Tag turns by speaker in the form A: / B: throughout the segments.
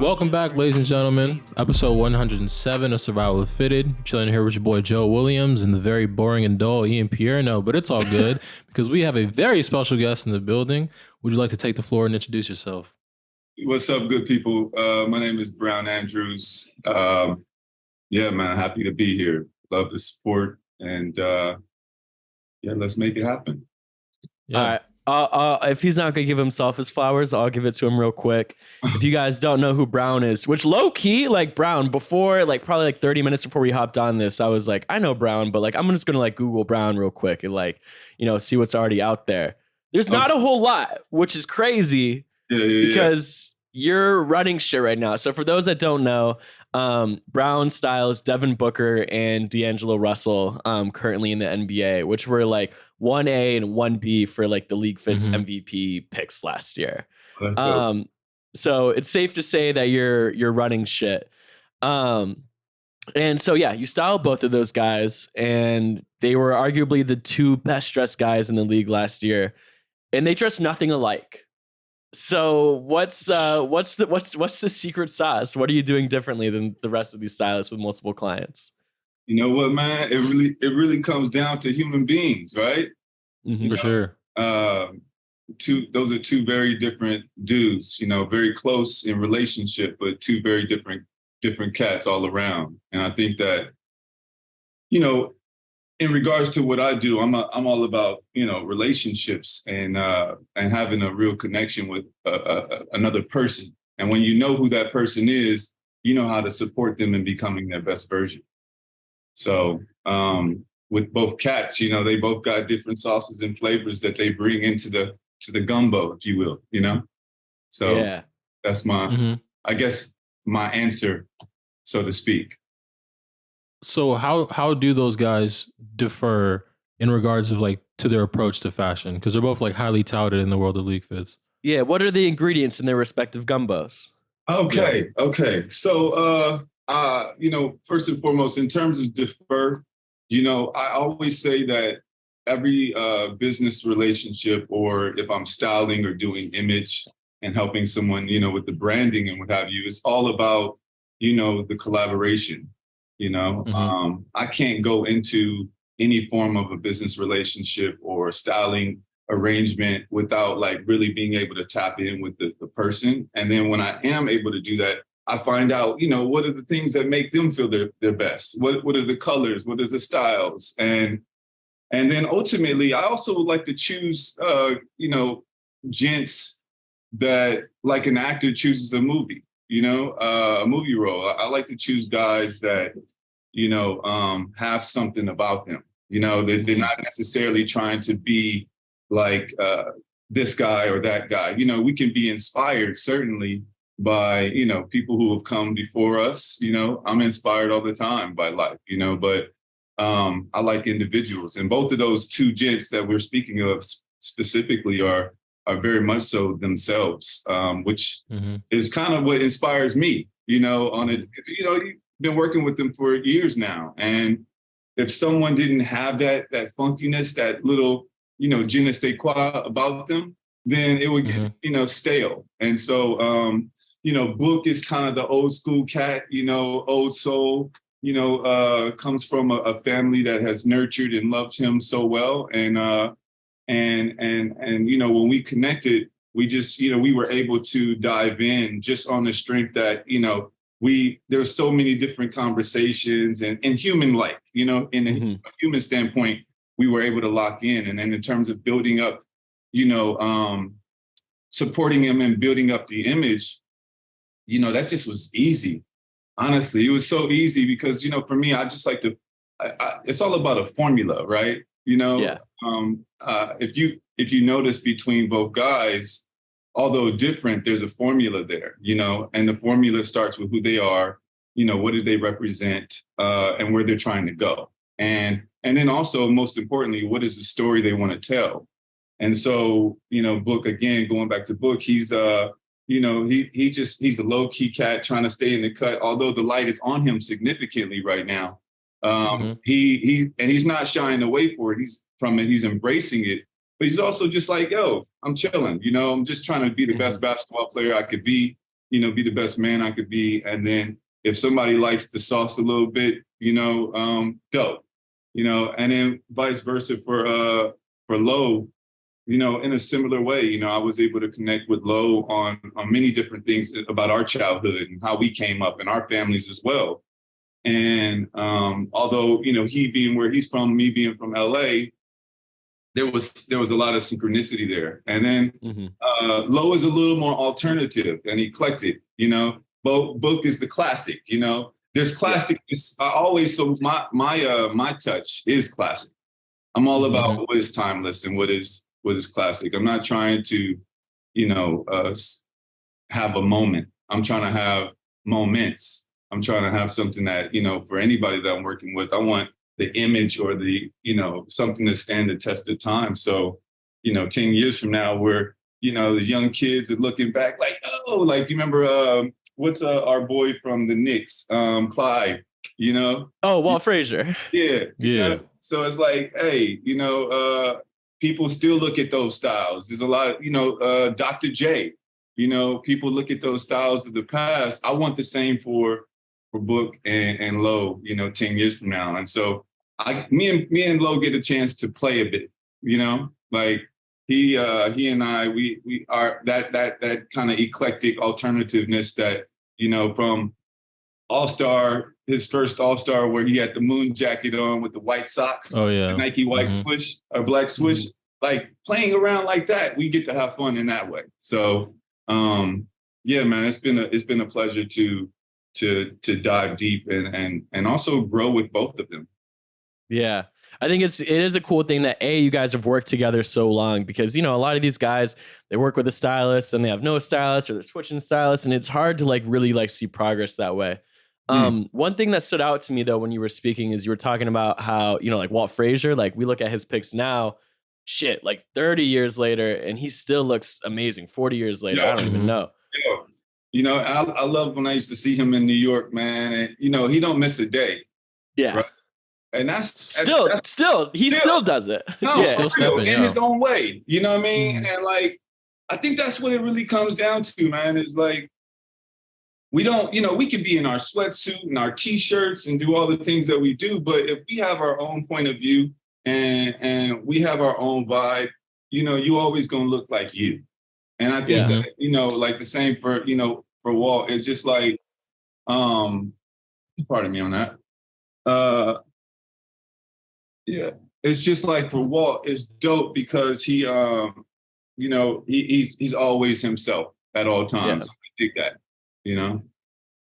A: Welcome back, ladies and gentlemen. Episode 107 of Survival Fitted. Chilling here with your boy Joe Williams and the very boring and dull Ian Pierno, but it's all good because we have a very special guest in the building. Would you like to take the floor and introduce yourself?
B: What's up, good people? My name is Browne Andrews. Yeah, man, happy to be here. Love the sport, and yeah, let's make it happen.
C: Yeah. All right. If he's not going to give himself his flowers, I'll give it to him real quick. If you guys don't know who Browne is, which low key, like Browne, before, like probably like 30 minutes before we hopped on this, I was like, I know Browne, but like, I'm just going to like Google Browne real quick and like, you know, see what's already out there. There's not a whole lot, which is crazy because you're running shit right now. So for those that don't know, Browne stylist Devin Booker and D'Angelo Russell currently in the NBA, which were like 1A and 1B for like the LeagueFits MVP picks last year. So it's safe to say that you're running shit. And so yeah, you styled both of those guys, and they were arguably the two best dressed guys in the league last year, and they dress nothing alike. So what's the secret sauce? What are you doing differently than the rest of these stylists with multiple clients?
B: You know what, man? It really comes down to human beings, right?
A: For sure.
B: Those are two very different dudes, you know, very close in relationship, but two very different cats all around. And I think that, you know, in regards to what I do, I'm all about, you know, relationships and having a real connection with another person. And when you know who that person is, you know how to support them in becoming their best version. So with both cats, you know, they both got different sauces and flavors that they bring into the gumbo, if you will, you know. So yeah, that's my, I guess, my answer, so to speak.
A: So how do those guys differ in regards of like to their approach to fashion? Because they're both like highly touted in the world of LeagueFits.
C: Yeah, what are the ingredients in their respective gumbos?
B: Okay. So you know, first and foremost, in terms of differ, you know, I always say that every business relationship, or if I'm styling or doing image and helping someone, you know, with the branding and what have you, it's all about, you know, the collaboration. You know, I can't go into any form of a business relationship or styling arrangement without like really being able to tap in with the person. And then when I am able to do that, I find out, you know, what are the things that make them feel their best? What are the colors? What are the styles? And then ultimately, I also like to choose, you know, gents that like an actor chooses a movie. You know, a movie role. I like to choose guys that, you know, have something about them. You know, they're not necessarily trying to be like this guy or that guy. You know, we can be inspired certainly by, you know, people who have come before us. You know, I'm inspired all the time by life, you know, but I like individuals. And both of those two gents that we're speaking of specifically are very much so themselves, which is kind of what inspires me, you know, on it. You know, you've been working with them for years now. And if someone didn't have that funkiness, that little, you know, je ne sais quoi about them, then it would get, you know, stale. And so, you know, Book is kind of the old school cat, you know, old soul, you know, comes from a family that has nurtured and loved him so well. And you know, when we connected, we just, you know, we were able to dive in just on the strength that, you know, there's so many different conversations and human-like, you know, in a human standpoint, we were able to lock in. And then in terms of building up, you know, supporting him and building up the image, you know, that just was easy. Honestly, it was so easy because, you know, for me, I just like to, it's all about a formula, right? You know, if you notice between both guys, although different, there's a formula there, you know, and the formula starts with who they are, you know, what do they represent, and where they're trying to go. And then also, most importantly, what is the story they want to tell? And so, you know, Book, again, going back to Book, he's, you know, he's a low key cat trying to stay in the cut, although the light is on him significantly right now. He's not shying away from it. He's embracing it. but he's also just like, yo, I'm chilling. You know, I'm just trying to be the best basketball player I could be, you know, be the best man I could be. And then if somebody likes the sauce a little bit, you know, dope, you know, and then vice versa for Lo, you know, in a similar way. You know, I was able to connect with Lo on many different things about our childhood and how we came up and our families as well. And although, you know, he being where he's from, me being from LA, there was a lot of synchronicity there. And then Lo is a little more alternative and eclectic, you know. Book is the classic, you know. There's classic. I always, so my touch is classic. I'm all about what is timeless and what is classic. I'm not trying to, you know, have a moment. I'm trying to have moments. I'm trying to have something that, you know, for anybody that I'm working with, I want the image or the, you know, something to stand the test of time. So, you know, 10 years from now, where, you know, the young kids are looking back like, oh, like, you remember, what's our boy from the Knicks, Clyde, you know?
C: Oh, Walt Frazier.
B: Yeah.
A: Yeah.
B: So it's like, hey, you know, people still look at those styles. There's a lot of, you know, Dr. J, you know, people look at those styles of the past. I want the same for Book and Lo, you know, 10 years from now. And so me and Lo get a chance to play a bit, you know, like he and I, we are that kind of eclectic alternativeness that, you know, from All-Star, his first All-Star where he had the moon jacket on with the white socks, the Nike white swoosh or black swoosh, like playing around like that, we get to have fun in that way. So yeah, man, it's been a pleasure to dive deep and also grow with both of them.
C: Yeah. I think it is a cool thing that you guys have worked together so long, because, you know, a lot of these guys, they work with a stylist and they have no stylist, or they're switching stylists, and it's hard to like really like see progress that way. One thing that stood out to me though, when you were speaking, is you were talking about how, you know, like Walt Frazier, like we look at his pics now, shit, like 30 years later, and he still looks amazing. 40 years later, I don't even know.
B: Yeah. You know, I love when I used to see him in New York, man. And, you know, he don't miss a day.
C: Yeah.
B: Right? And that's
C: still does it.
B: No,
C: yeah.
A: Still stepping
B: in his own way. You know what I mean? And like, I think that's what it really comes down to, man, is like, we don't, you know, we could be in our sweatsuit and our t-shirts and do all the things that we do. But if we have our own point of view and we have our own vibe, you know, you always going to look like you. And I think that, you know, like the same for, you know, for Walt, it's just like, pardon me on that. Yeah, it's just like for Walt, it's dope because he, you know, he's always himself at all times. Yeah. I dig that, you know.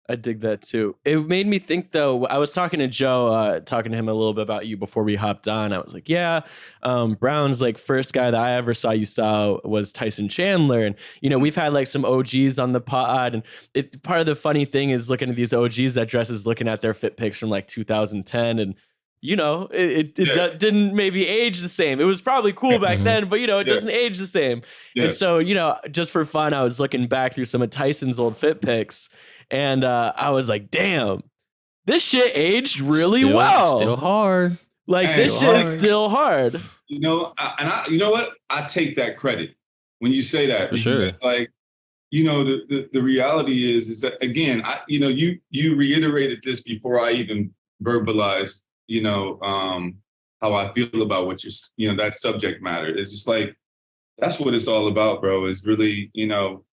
C: I dig that too. It made me think though, I was talking to Joe, talking to him a little bit about you before we hopped on. I was like, yeah, Browne's like first guy that I ever saw you style was Tyson Chandler. And, you know, we've had like some OGs on the pod, and part of the funny thing is looking at these OGs that dresses, looking at their fit pics from like 2010, and you know, it didn't maybe age the same. It was probably cool back then, but, you know, it doesn't age the same. Yeah. And so, you know, just for fun, I was looking back through some of Tyson's old fit pics, and I was like, damn, this shit aged really well.
A: Still hard.
C: Like, this shit is still hard.
B: You know, you know what? I take that credit when you say that.
A: For sure.
B: It's like, you know, the reality is that, again, you know, you reiterated this before I even verbalized, you know, how I feel about what you know, that subject matter. It's just like, that's what it's all about, bro, is really, you know,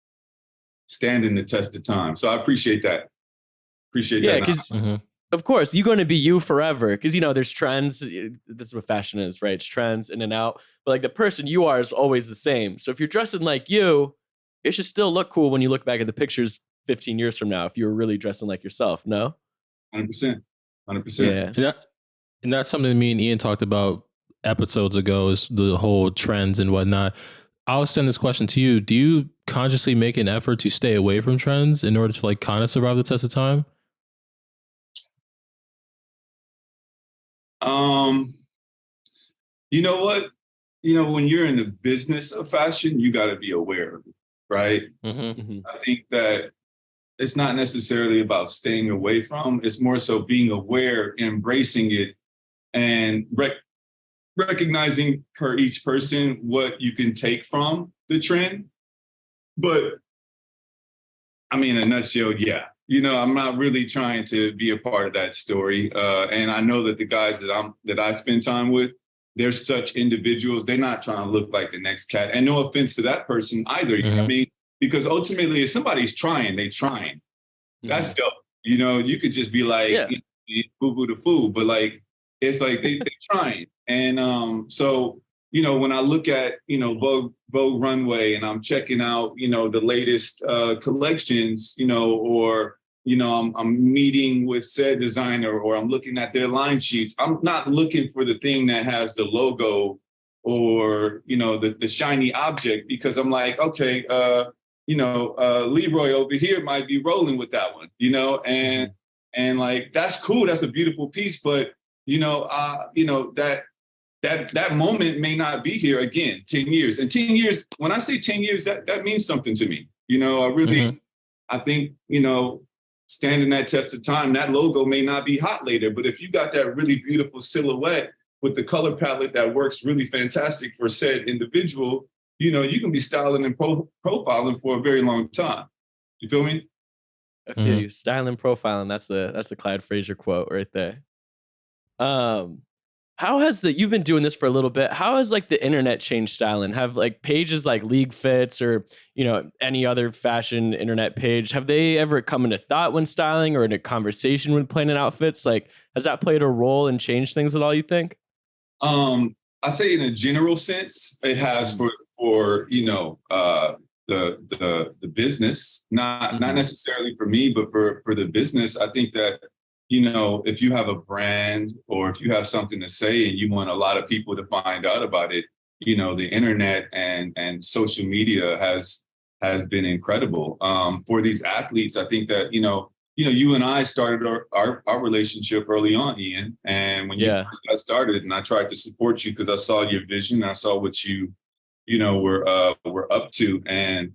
B: standing the test of time. So I appreciate that.
C: Yeah, because of course, you're going to be you forever. Because, you know, there's trends. This is what fashion is, right? It's trends in and out. But like the person you are is always the same. So if you're dressing like you, it should still look cool when you look back at the pictures 15 years from now, if you were really dressing like yourself, no?
B: 100%. 100%.
A: Yeah. And that's something me and Ian talked about episodes ago, is the whole trends and whatnot. I'll send this question to you. Do you consciously make an effort to stay away from trends in order to like kind of survive the test of time?
B: You know what? You know, when you're in the business of fashion, you got to be aware of it, right? I think that it's not necessarily about staying away from. It's more so being aware, embracing it, and recognizing per each person what you can take from the trend. But I mean, in a nutshell, yeah. I'm not really trying to be a part of that story. And I know that the guys that I spend time with, they're such individuals. They're not trying to look like the next cat. And no offense to that person either. I mean, because ultimately, if somebody's trying, they're trying. That's dope. You could just be like, boo-boo the fool. But like, it's like they're trying. And so, when I look at, Vogue Runway and I'm checking out, the latest collections, or, I'm meeting with said designer or I'm looking at their line sheets. I'm not looking for the thing that has the logo or, the shiny object, because I'm like, okay, Leroy over here might be rolling with that one, and like, that's cool. That's a beautiful piece. But, that moment may not be here again, 10 years. And 10 years, when I say 10 years, that means something to me. I really, I think, standing that test of time, that logo may not be hot later, but if you got that really beautiful silhouette with the color palette that works really fantastic for said individual, you can be styling and profiling for a very long time. You feel me?
C: I feel you. Styling, profiling. That's a Clyde Frazier quote right there. How has you've been doing this for a little bit. How has like the internet changed styling? Have like pages like LeagueFits or, any other fashion internet page, have they ever come into thought when styling or in a conversation when planning outfits? Like, has that played a role and changed things at all, you think?
B: I'd say in a general sense, it has for the business, not necessarily for me, but for the business. I think that, if you have a brand or if you have something to say and you want a lot of people to find out about it, the internet and social media has been incredible. For these athletes, I think that, you and I started our relationship early on, Ian. And when you first got started, and I tried to support you because I saw your vision, I saw what you were up to, and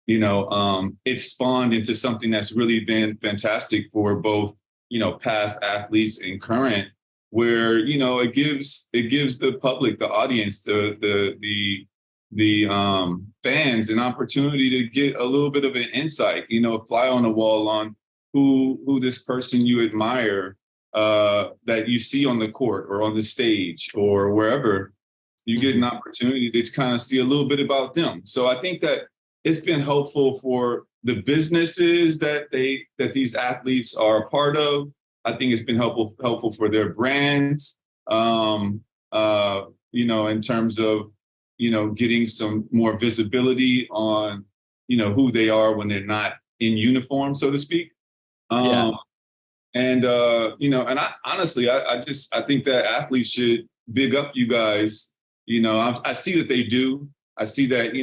B: it spawned into something that's really been fantastic for both past athletes and current, where it gives the public, the audience, the fans an opportunity to get a little bit of an insight, fly on the wall on who this person you admire that you see on the court or on the stage or wherever. You get an opportunity to kind of see a little bit about them. So I think that it's been helpful for the businesses that these athletes are a part of. I think it's been helpful for their brands, in terms of, getting some more visibility on, who they are when they're not in uniform, so to speak. And I honestly, I think that athletes should big up you guys. I see that they do. I see that,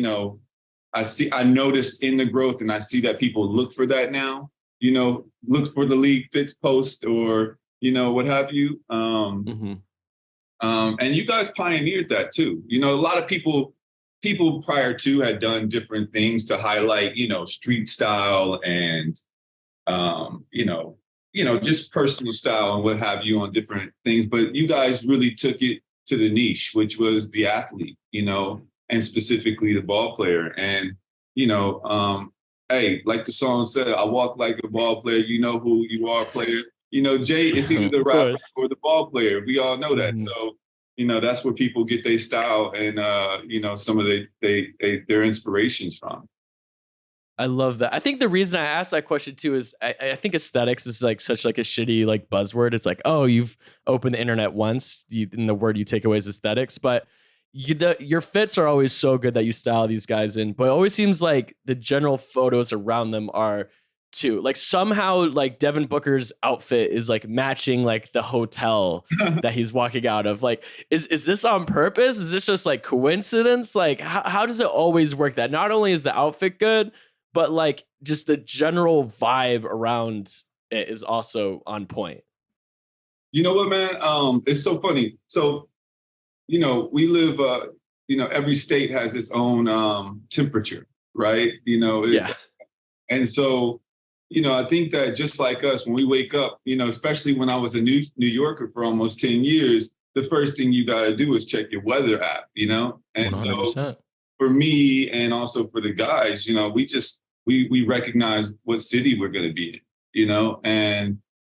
B: I noticed in the growth, and I see that people look for that now, look for the LeagueFits post or, what have you. And you guys pioneered that too. A lot of people prior to had done different things to highlight, street style and, just personal style and what have you on different things. But you guys really took it to the niche, which was the athlete, and specifically the ball player. And, hey, like the song said, I walk like a ball player. You know who you are, player. Jay is either the rapper or the ball player. We all know that. So, that's where people get their style and, some of their inspirations from.
C: I love that. I think the reason I asked that question too is I think aesthetics is like such like a shitty like buzzword. It's like, oh, you've opened the internet once, and the word you take away is aesthetics. But your fits are always so good that you style these guys in. But it always seems like the general photos around them are too. Like somehow like Devin Booker's outfit is like matching like the hotel that he's walking out of. Like, is this on purpose? Is this just like coincidence? Like, how does it always work that not only is the outfit good, but like just the general vibe around it is also on point?
B: You know what, man? It's so funny. So, we live, every state has its own temperature, right? And so, I think that just like us, when we wake up, especially when I was a New Yorker for almost 10 years, the first thing you got to do is check your weather app, And
A: 100%.
B: so for me and also for the guys, we recognize what city we're going to be in,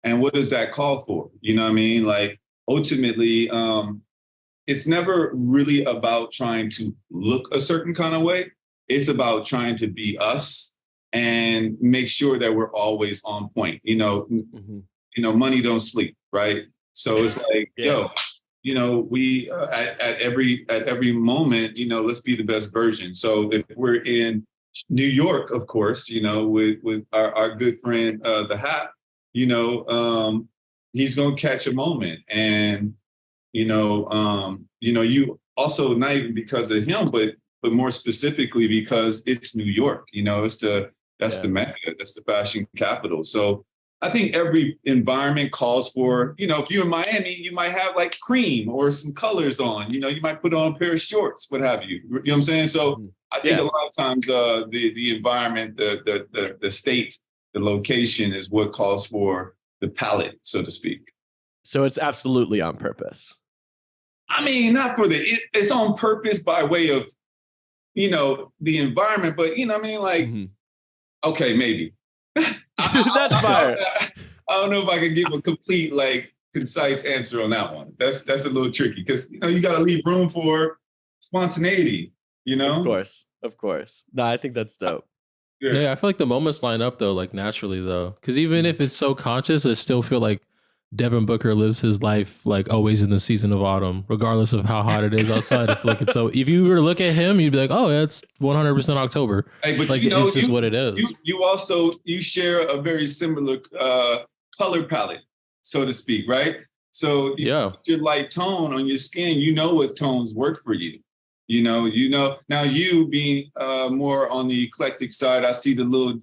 B: and what does that call for? You know what I mean? Like ultimately, it's never really about trying to look a certain kind of way. It's about trying to be us and make sure that we're always on point. Money don't sleep, right? So it's like, we at every moment, let's be the best version. So if we're in New York, of course, with our good friend the Hat, he's gonna catch a moment, and you also, not even because of him, but more specifically because it's New York. That's the Mecca, that's the fashion capital. So I think every environment calls for, if you're in Miami, you might have like cream or some colors on, you might put on a pair of shorts, what have you. You know what I'm saying? So I think a lot of times the environment, the state, the location is what calls for the palette, so to speak.
C: So it's absolutely on purpose.
B: I mean, not for it's on purpose by way of, the environment, but okay, maybe.
C: That's fire.
B: I don't know if I can give a complete, concise answer on that one. That's a little tricky because, you got to leave room for spontaneity,
C: Of course. No, I think that's dope.
A: Yeah, I feel like the moments line up though, like naturally though, because even if it's so conscious, I still feel like Devin Booker lives his life like always in the season of autumn, regardless of how hot it is outside. I feel like it's so. If you were to look at him, you'd be like, "Oh, that's 100% October."
B: Hey, but
A: like it's just what it is.
B: You share a very similar color palette, so to speak, right? So your light tone on your skin, what tones work for you. Now you being more on the eclectic side, I see the little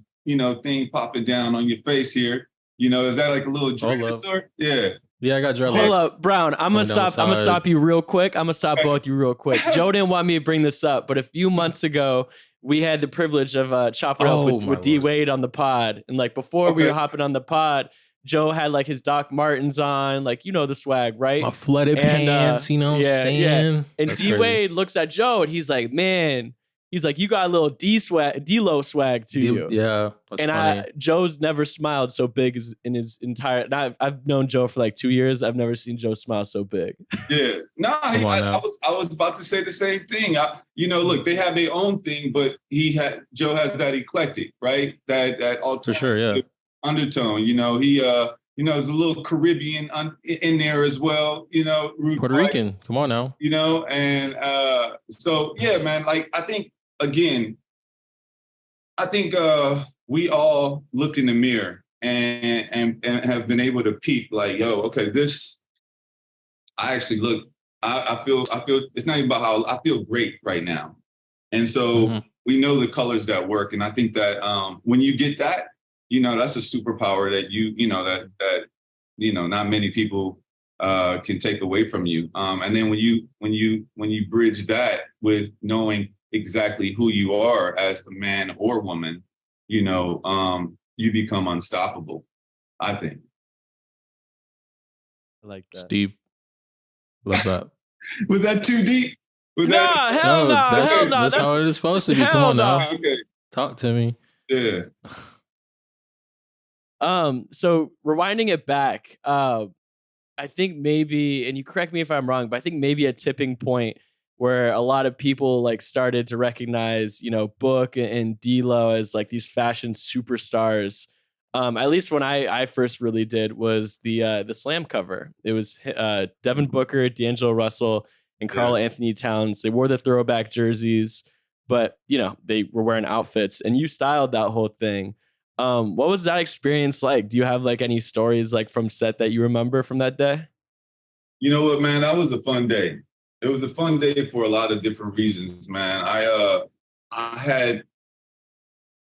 B: thing popping down on your face here. Is that like a little dress or? Yeah.
A: Yeah, I got dreadlocks.
C: Hold up, Browne. I'm gonna stop you real quick. I'm gonna stop both you real quick. Joe didn't want me to bring this up, but a few months ago, we had the privilege of chopping up with D Wade on the pod. And before we were hopping on the pod, Joe had his Doc Martens on, the swag, right?
A: My flooded pants, what I'm saying?
C: Yeah. And D Wade looks at Joe and he's like, man, you got a little D-Lo swag to you.
A: Yeah. That's funny.
C: Joe's never smiled so big as in his entire, I've known Joe for 2 years. I've never seen Joe smile so big.
B: Yeah. No, I was about to say the same thing. Look, they have their own thing, but Joe has that eclectic, right? That alternative
A: for sure, yeah.
B: Undertone. He there's a little Caribbean in there as well,
A: Puerto Rican. Come on now.
B: And so yeah, man, I think we all look in the mirror and have been able to peep okay, this, I actually look, I feel it's not even about how I feel great right now. And so we know the colors that work. And I think that when you get that, that's a superpower that that not many people can take away from you. And then when you bridge that with knowing exactly who you are as a man or woman, you become unstoppable, I think.
C: I like that.
A: Deep. Love that.
B: Was that too deep?
C: Hell no.
A: That's how it is supposed to be. Come on now.
B: Okay.
A: Talk to me.
B: Yeah.
C: So rewinding it back, I think maybe, and you correct me if I'm wrong, but I think maybe a tipping point where a lot of people started to recognize, Book and D-Lo as these fashion superstars. At least when I first really did was the Slam cover. It was Devin Booker, D'Angelo Russell, and Karl Anthony Towns. They wore the throwback jerseys, but they were wearing outfits, and you styled that whole thing. What was that experience like? Do you have any stories from set that you remember from that day?
B: You know what, man? That was a fun day. It was a fun day for a lot of different reasons, man. I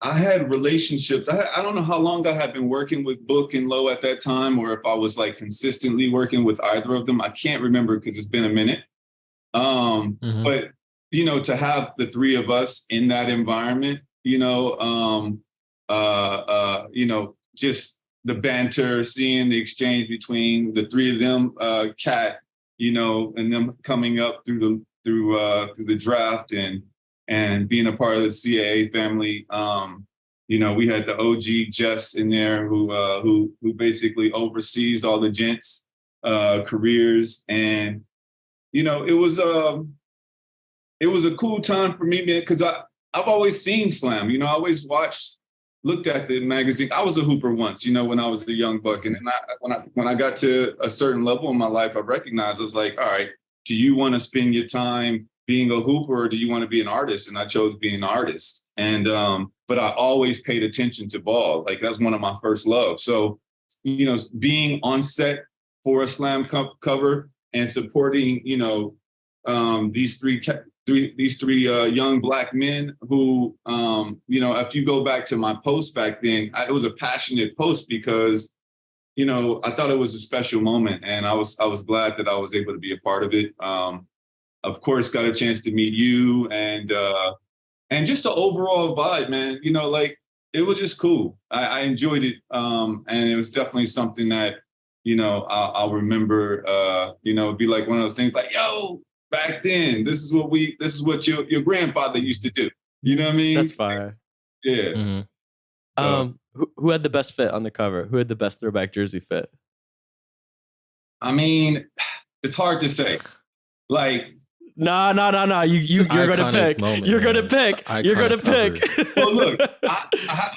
B: had relationships. I don't know how long I had been working with Book and Lo at that time, or if I was consistently working with either of them. I can't remember because it's been a minute. But to have the three of us in that environment, just the banter, seeing the exchange between the three of them, Kat, and them coming up through the draft and being a part of the CAA family. We had the OG Jess in there who basically oversees all the gents' careers, and it was a cool time for me, man, because I've always seen slam. I always looked at the magazine. I was a hooper once, when I was a young buck, and then when I got to a certain level in my life, I recognized I was like, all right, do you want to spend your time being a hooper, or do you want to be an artist? And I chose being an artist. And but I always paid attention to ball. Like, that's one of my first loves. So, being on set for a slam cover and supporting, these three young Black men who, if you go back to my post back then, it was a passionate post because, I thought it was a special moment, and I was glad that I was able to be a part of it. Of course, got a chance to meet you and just the overall vibe, man. It was just cool. I enjoyed it, and it was definitely something that I'll remember. It'd be like one of those things, like, yo, back then, this is what your grandfather used to do. You know what I mean?
C: That's fire.
B: Yeah.
A: Mm-hmm.
C: So, who had the best fit on the cover? Who had the best throwback jersey fit?
B: I mean, it's hard to say. Like,
C: No. You're gonna pick.
A: Moment,
C: you're
A: man.
C: gonna pick. You're gonna pick.
B: Well, look, I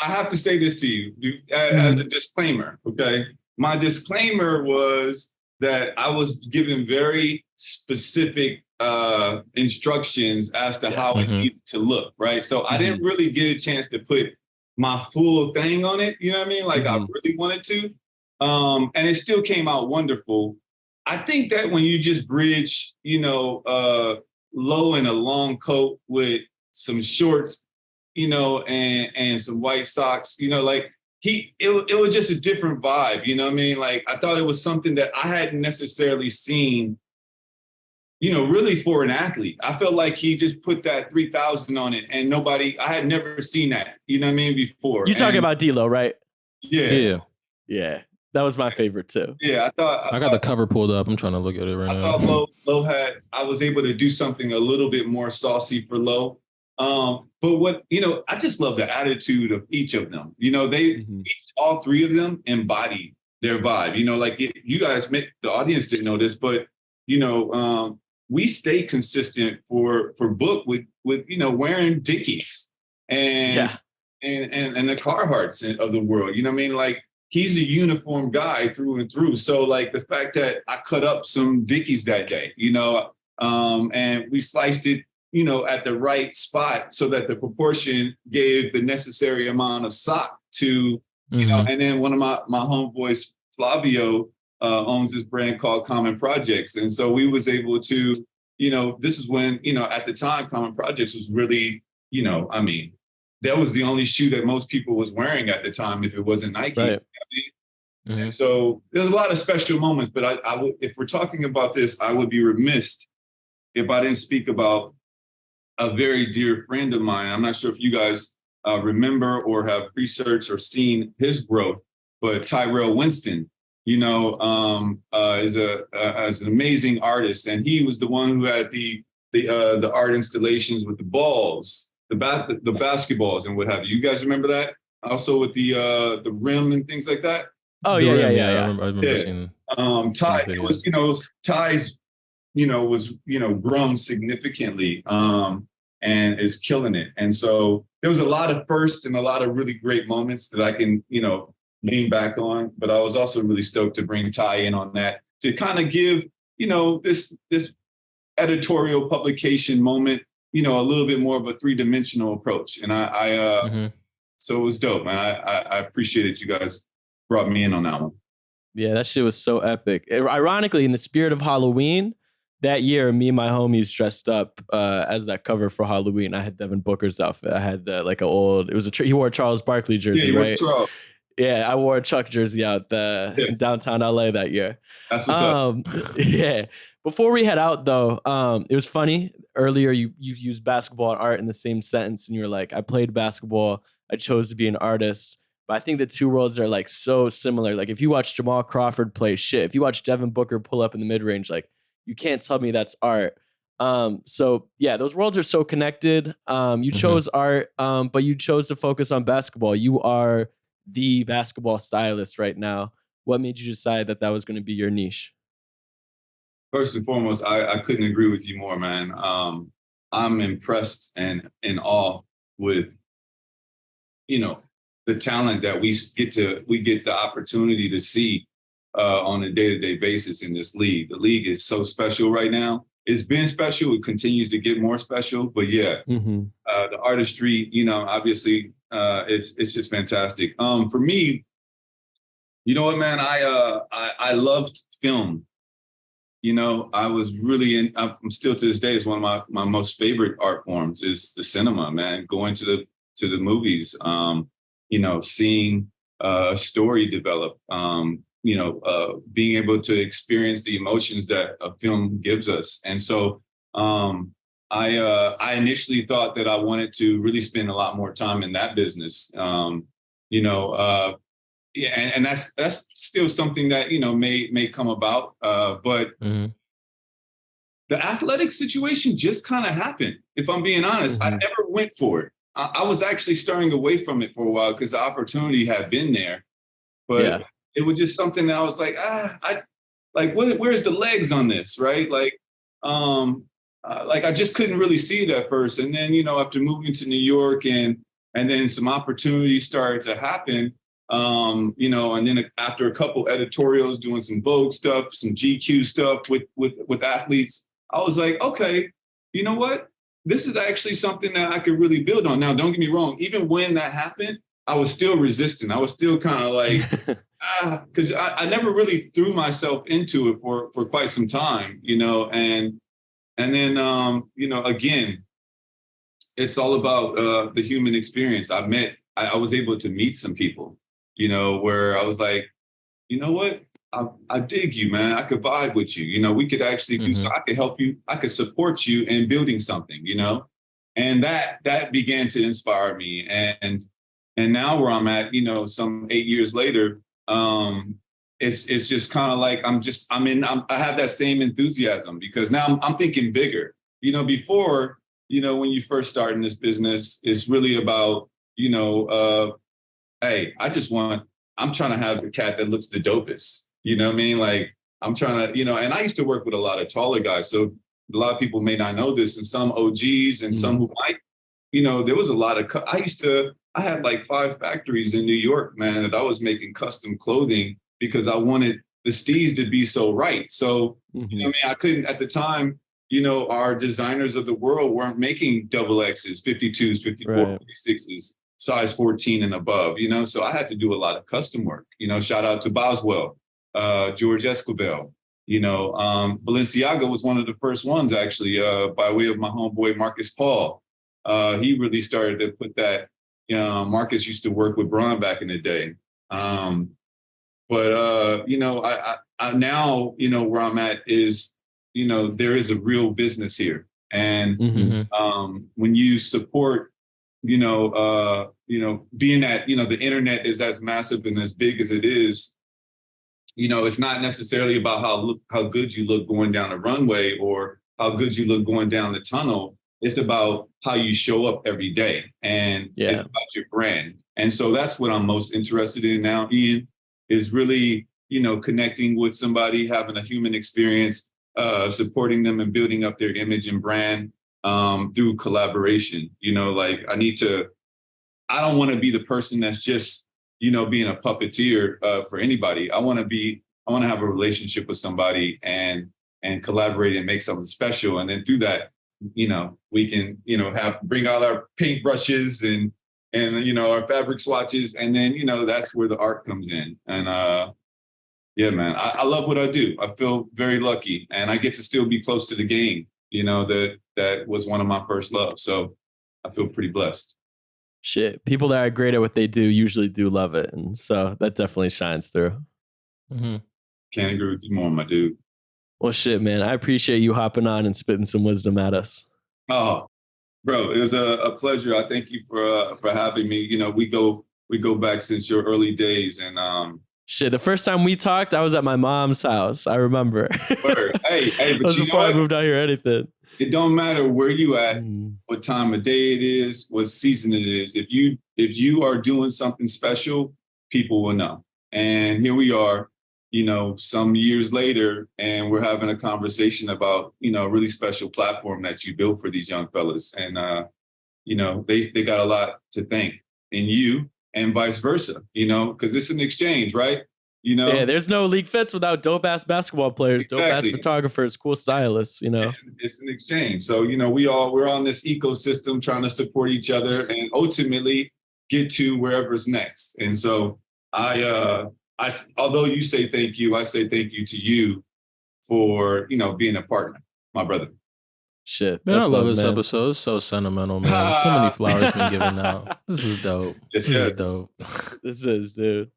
B: have to say this to you as a disclaimer. Okay, my disclaimer was that I was given very specific instructions as to how it needs to look. Right, so I didn't really get a chance to put my full thing on it. You know what I mean? Like, I really wanted to, and it still came out wonderful. I think that when you just bridge, low in a long coat with some shorts, and some white socks, it was just a different vibe. You know what I mean? Like, I thought it was something that I hadn't necessarily seen, really for an athlete. I felt like he just put that 3,000 on it, and I had never seen that, before.
C: You talking about D-Lo, right?
B: Yeah.
C: Yeah. That was my favorrit too.
B: Yeah,
A: I got the cover pulled up. I'm trying to look at it right now.
B: I thought Low I was able to do something a little bit more saucy for Low. But what, I just love the attitude of each of them. All three of them embody their vibe. Like, you guys, the audience didn't know this, but, we stay consistent for Book with wearing Dickies and the Carhartts of the world. You know what I mean? Like, he's a uniform guy through and through. So, like, the fact that I cut up some Dickies that day, and we sliced it, at the right spot so that the proportion gave the necessary amount of sock to, and then one of my homeboys, Flavio, owns this brand called Common Projects. And so we was able to, this is when, at the time, Common Projects was really, that was the only shoe that most people was wearing at the time if it wasn't Nike.
C: Right.
B: And so there's a lot of special moments, but I would, if we're talking about this, I would be remiss if I didn't speak about a very dear friend of mine. I'm not sure if you guys remember or have researched or seen his growth, but Tyrell Winston, is an amazing artist, and he was the one who had the art installations with the balls, the basketballs and what have you. You guys remember that? Also with the rim and things like that.
C: Oh yeah.
A: I remember seeing.
B: Ty, it was, Ty's, was, grown significantly, and is killing it. And so there was a lot of firsts and a lot of really great moments that I can, lean back on. But I was also really stoked to bring Ty in on that to kind of give, this editorial publication moment, a little bit more of a three-dimensional approach. And so it was dope, man. I appreciated you guys brought me in on that one.
C: Yeah, that shit was so epic. Ironically, in the spirit of Halloween, that year, me and my homies dressed up as that cover for Halloween. I had Devin Booker's outfit. I had he wore a Charles Barkley jersey, right?
B: Charles.
C: Yeah, I wore a Chuck jersey out in downtown LA that year.
B: That's what's up.
C: Yeah. Before we head out, though, it was funny. Earlier, you used basketball and art in the same sentence, and you were like, I played basketball. I chose to be an artist. But I think the two worlds are like so similar. Like, if you watch Jamal Crawford play if you watch Devin Booker pull up in the mid-range, like, you can't tell me that's art. So yeah, those worlds are so connected. You chose art, but you chose to focus on basketball. You are the basketball stylist right now. What made you decide that that was going to be your niche?
B: First and foremost, I couldn't agree with you more, man. I'm impressed and in awe with, you know, the talent that we get the opportunity to see on a day-to-day basis in this league. The league is so special right now. It's been special. It continues to get more special. But yeah, the artistry, you know, obviously, it's just fantastic. For me, you know what, man, I loved film. You know, I was really I'm still to this day, it's one of my most favorite art forms is the cinema, man. Going to the movies, you know, seeing a story develop, you know, being able to experience the emotions that a film gives us. And so I initially thought that I wanted to really spend a lot more time in that business. You know, yeah, and that's still something that, you know, may come about. But the athletic situation just kind of happened. If I'm being honest, I never went for it. I was actually stirring away from it for a while because the opportunity had been there, but it was just something that I was like, where's the legs on this, right? Like I just couldn't really see it at first. And then, you know, after moving to New York and then some opportunities started to happen. You know, and then after a couple editorials doing some Vogue stuff, some GQ stuff with athletes, I was like, okay, you know what? This is actually something that I could really build on. Now, don't get me wrong. Even when that happened, I was still resistant. I was still kind of like, because I never really threw myself into it for quite some time, you know, and then, you know, again, it's all about the human experience. I was able to meet some people, you know, where I was like, you know what? I dig you, man. I could vibe with you. You know, we could actually do so. I could help you. I could support you in building something, you know, and that began to inspire me. And now where I'm at, you know, some 8 years later, it's just kind of like I have that same enthusiasm because now I'm thinking bigger. You know, before, you know, when you first start in this business, it's really about, you know, hey, I'm trying to have the cat that looks the dopest. You know what I mean? Like I'm trying to, you know, and I used to work with a lot of taller guys. So a lot of people may not know this, and some OGs and some who might, you know, there was a lot of, I had like 5 factories in New York, man, that I was making custom clothing because I wanted the steez to be so right. So, you know what I mean? I couldn't at the time, you know, our designers of the world weren't making double X's, 52s, 54, 56s. Size 14 and above, you know, so I had to do a lot of custom work, you know, shout out to Boswell, George Escobar, you know, Balenciaga was one of the first ones actually, by way of my homeboy, Marcus Paul. He really started to put that, Marcus used to work with Browne back in the day. But you know, I now, you know, where I'm at is, you know, there is a real business here. And when you support, you know, being that, you know, the internet is as massive and as big as it is, you know, it's not necessarily about how good you look going down the runway or how good you look going down the tunnel. It's about how you show up every day, and it's about your brand. And so that's what I'm most interested in now, Ian, is really, you know, connecting with somebody, having a human experience, supporting them and building up their image and brand. Through collaboration, you know, like I don't want to be the person that's just, you know, being a puppeteer for anybody. I want to have a relationship with somebody and collaborate and make something special. And then through that, you know, we can, you know, bring out our paint brushes and, you know, our fabric swatches. And then, you know, that's where the art comes in. And yeah, man, I love what I do. I feel very lucky, and I get to still be close to the game. You know, that was one of my first loves. So I feel pretty blessed.
C: Shit. People that are great at what they do usually do love it. And so that definitely shines through.
B: Can't agree with you more, my dude.
C: Well, shit, man. I appreciate you hopping on and spitting some wisdom at us.
B: Oh, bro, it was a pleasure. I thank you for having me. You know, we go back since your early days, and
C: Shit, the first time we talked, I was at my mom's house. I remember.
B: Word. Hey,
C: That
B: but
C: was
B: you know
C: before I
B: what?
C: moved out here or anything.
B: It don't matter where you at, what time of day it is, what season it is. If you are doing something special, people will know. And here we are, some years later, and we're having a conversation about, a really special platform that you built for these young fellas. And they got a lot to thank in you and vice versa, because it's an exchange, right?
C: Yeah, there's no LeagueFits without dope ass basketball players, dope ass
B: Exactly.
C: photographers, cool stylists,
B: It's an exchange. So, we're on this ecosystem trying to support each other and ultimately get to wherever's next. And so although you say thank you, I say thank you to you for, being a partner, my brother.
C: Shit.
A: Man, I love this
C: man.
A: episode. It's so sentimental, man. So many flowers been given out. This is dope. This is dope.
C: This is, dude.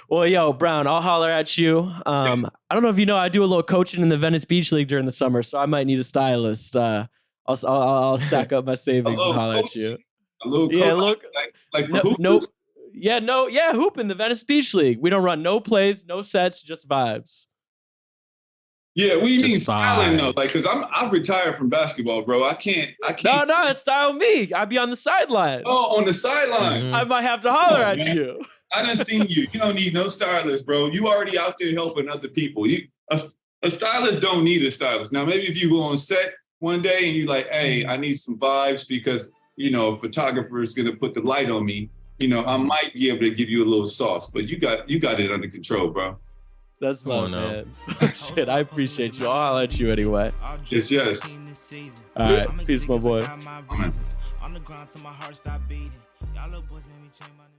C: Well, yo, Browne, I'll holler at you. I don't know if you know, I do a little coaching in the Venice Beach League during the summer, so I might need a stylist. I'll stack up my savings and holler at you.
B: A little
C: Yeah, look,
B: like
C: hoop in the Venice Beach League. We don't run no plays, no sets, just vibes.
B: Yeah, what do you
A: Just
B: mean styling though?
A: vibes.
B: Like, cause I've retired from basketball, bro. I can't.
C: No, style me. I'd be on the sideline.
B: Oh, on the sideline.
A: Mhm.
C: I might have to holler at
B: man.
C: you.
B: I done seen you. You don't need no stylist, bro. You already out there helping other people. A stylist don't need a stylist. Now, maybe if you go on set one day and you're like, hey, I need some vibes because, a photographer is gonna put the light on me, I might be able to give you a little sauce, but you got it under control, bro.
C: That's
A: Come on
C: love, man. Shit, I appreciate you. I'll holler at you anyway.
B: Yes.
C: All right, peace, my boy.
B: Amen.
D: On the ground till my heart stop beating. Y'all little boys made me change my name.